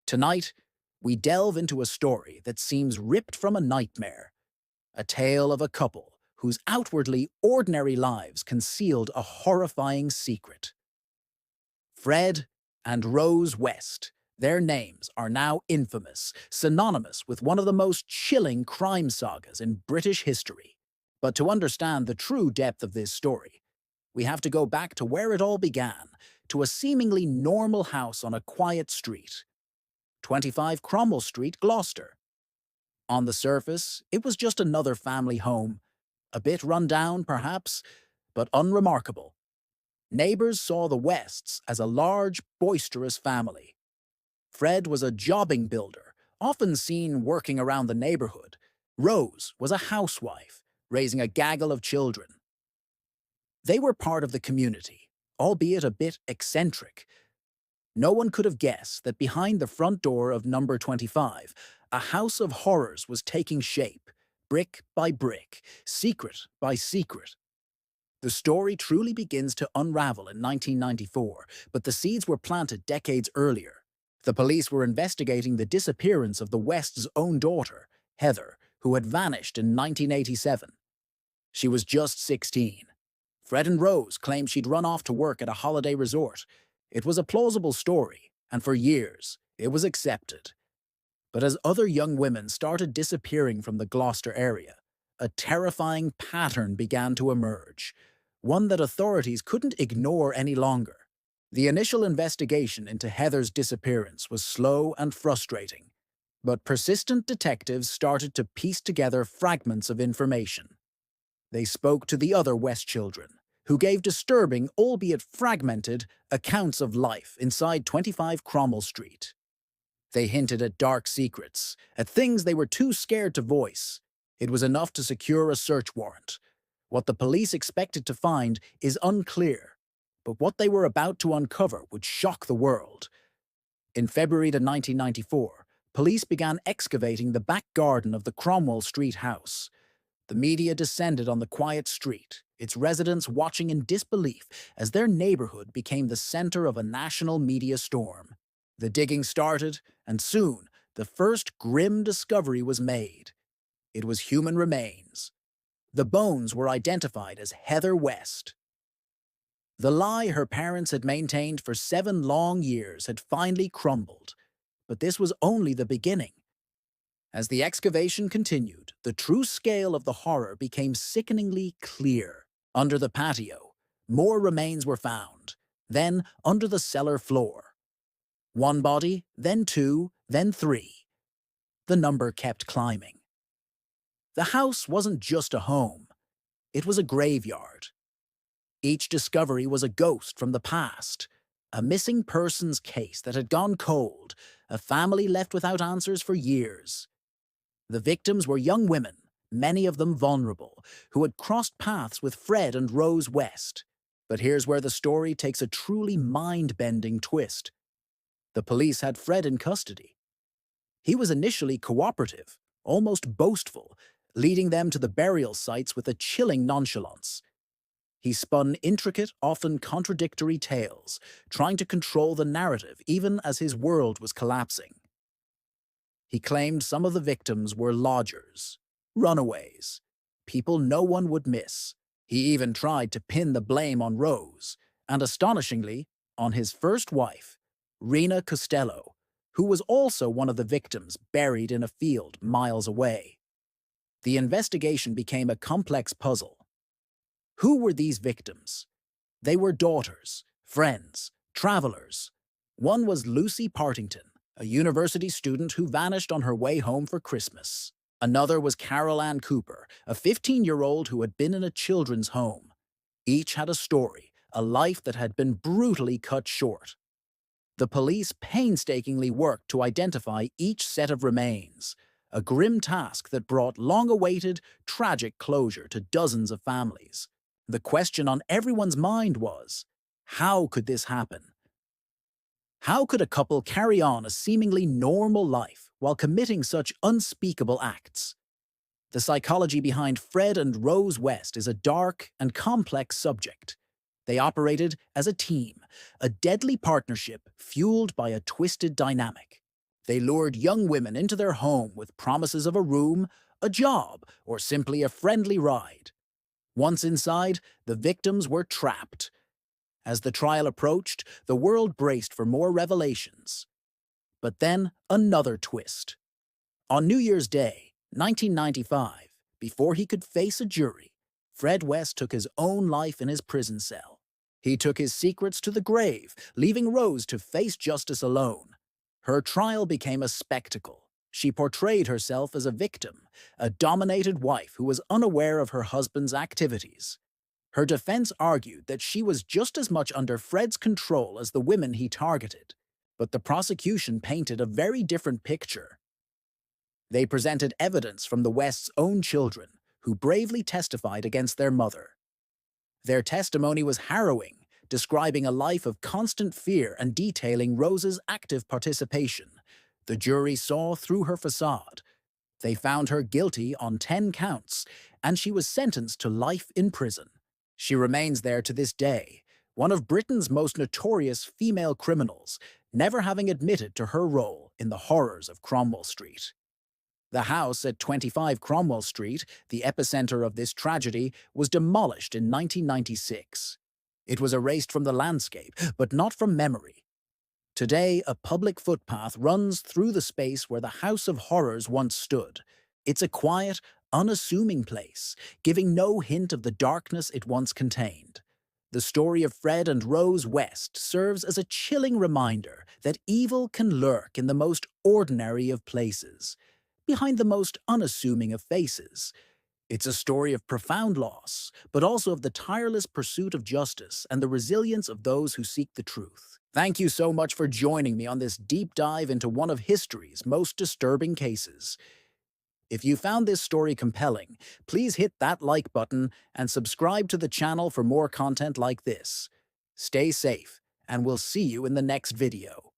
Tonight, we delve into a story that seems ripped from a nightmare, a tale of a couple whose outwardly ordinary lives concealed a horrifying secret. Fred and Rose West. Their names are now infamous, synonymous with one of the most chilling crime sagas in British history. But to understand the true depth of this story, we have to go back to where it all began, to a seemingly normal house on a quiet street. 25 Cromwell Street, Gloucester. On the surface, it was just another family home. A bit run down, perhaps, but unremarkable. Neighbors saw the Wests as a large, boisterous family. Fred was a jobbing builder, often seen working around the neighborhood. Rose was a housewife, raising a gaggle of children. They were part of the community, albeit a bit eccentric. No one could have guessed that behind the front door of number 25, a house of horrors was taking shape, brick by brick, secret by secret. The story truly begins to unravel in 1994, but the seeds were planted decades earlier. The police were investigating the disappearance of the West's own daughter, Heather, who had vanished in 1987. She was just 16. Fred and Rose claimed she'd run off to work at a holiday resort. It was a plausible story, and for years, it was accepted. But as other young women started disappearing from the Gloucester area, a terrifying pattern began to emerge, one that authorities couldn't ignore any longer. The initial investigation into Heather's disappearance was slow and frustrating, but persistent detectives started to piece together fragments of information. They spoke to the other West children, who gave disturbing, albeit fragmented, accounts of life inside 25 Cromwell Street. They hinted at dark secrets, at things they were too scared to voice. It was enough to secure a search warrant. What the police expected to find is unclear, but what they were about to uncover would shock the world. In February of 1994, police began excavating the back garden of the Cromwell Street house. The media descended on the quiet street, its residents watching in disbelief as their neighborhood became the center of a national media storm. The digging started, and soon the first grim discovery was made. It was human remains. The bones were identified as Heather West. The lie her parents had maintained for 7 long years had finally crumbled, but this was only the beginning. As the excavation continued, the true scale of the horror became sickeningly clear. Under the patio, more remains were found, then under the cellar floor. 1 body, then 2, then 3. The number kept climbing. The house wasn't just a home. It was a graveyard. Each discovery was a ghost from the past, a missing persons case that had gone cold, a family left without answers for years. The victims were young women, many of them vulnerable, who had crossed paths with Fred and Rose West. But here's where the story takes a truly mind-bending twist. The police had Fred in custody. He was initially cooperative, almost boastful, leading them to the burial sites with a chilling nonchalance. He spun intricate, often contradictory tales, trying to control the narrative even as his world was collapsing. He claimed some of the victims were lodgers, runaways, people no one would miss. He even tried to pin the blame on Rose, and astonishingly, on his first wife, Rena Costello, who was also one of the victims buried in a field miles away. The investigation became a complex puzzle. Who were these victims? They were daughters, friends, travelers. One was Lucy Partington, a university student who vanished on her way home for Christmas. Another was Carol Ann Cooper, a 15-year-old who had been in a children's home. Each had a story, a life that had been brutally cut short. The police painstakingly worked to identify each set of remains, a grim task that brought long-awaited, tragic closure to dozens of families. The question on everyone's mind was, how could this happen? How could a couple carry on a seemingly normal life while committing such unspeakable acts? The psychology behind Fred and Rose West is a dark and complex subject. They operated as a team, a deadly partnership fueled by a twisted dynamic. They lured young women into their home with promises of a room, a job, or simply a friendly ride. Once inside, the victims were trapped. As the trial approached, the world braced for more revelations. But then, another twist. On New Year's Day, 1995, before he could face a jury, Fred West took his own life in his prison cell. He took his secrets to the grave, leaving Rose to face justice alone. Her trial became a spectacle. She portrayed herself as a victim, a dominated wife who was unaware of her husband's activities. Her defense argued that she was just as much under Fred's control as the women he targeted. But the prosecution painted a very different picture. They presented evidence from the West's own children, who bravely testified against their mother. Their testimony was harrowing, describing a life of constant fear and detailing Rose's active participation. The jury saw through her facade. They found her guilty on 10 counts, and she was sentenced to life in prison. She remains there to this day, one of Britain's most notorious female criminals, never having admitted to her role in the horrors of Cromwell Street. The house at 25 Cromwell Street, the epicenter of this tragedy, was demolished in 1996. It was erased from the landscape, but not from memory. Today, a public footpath runs through the space where the House of Horrors once stood. It's a quiet, unassuming place, giving no hint of the darkness it once contained. The story of Fred and Rose West serves as a chilling reminder that evil can lurk in the most ordinary of places, behind the most unassuming of faces. It's a story of profound loss, but also of the tireless pursuit of justice and the resilience of those who seek the truth. Thank you so much for joining me on this deep dive into one of history's most disturbing cases. If you found this story compelling, please hit that like button and subscribe to the channel for more content like this. Stay safe, and we'll see you in the next video.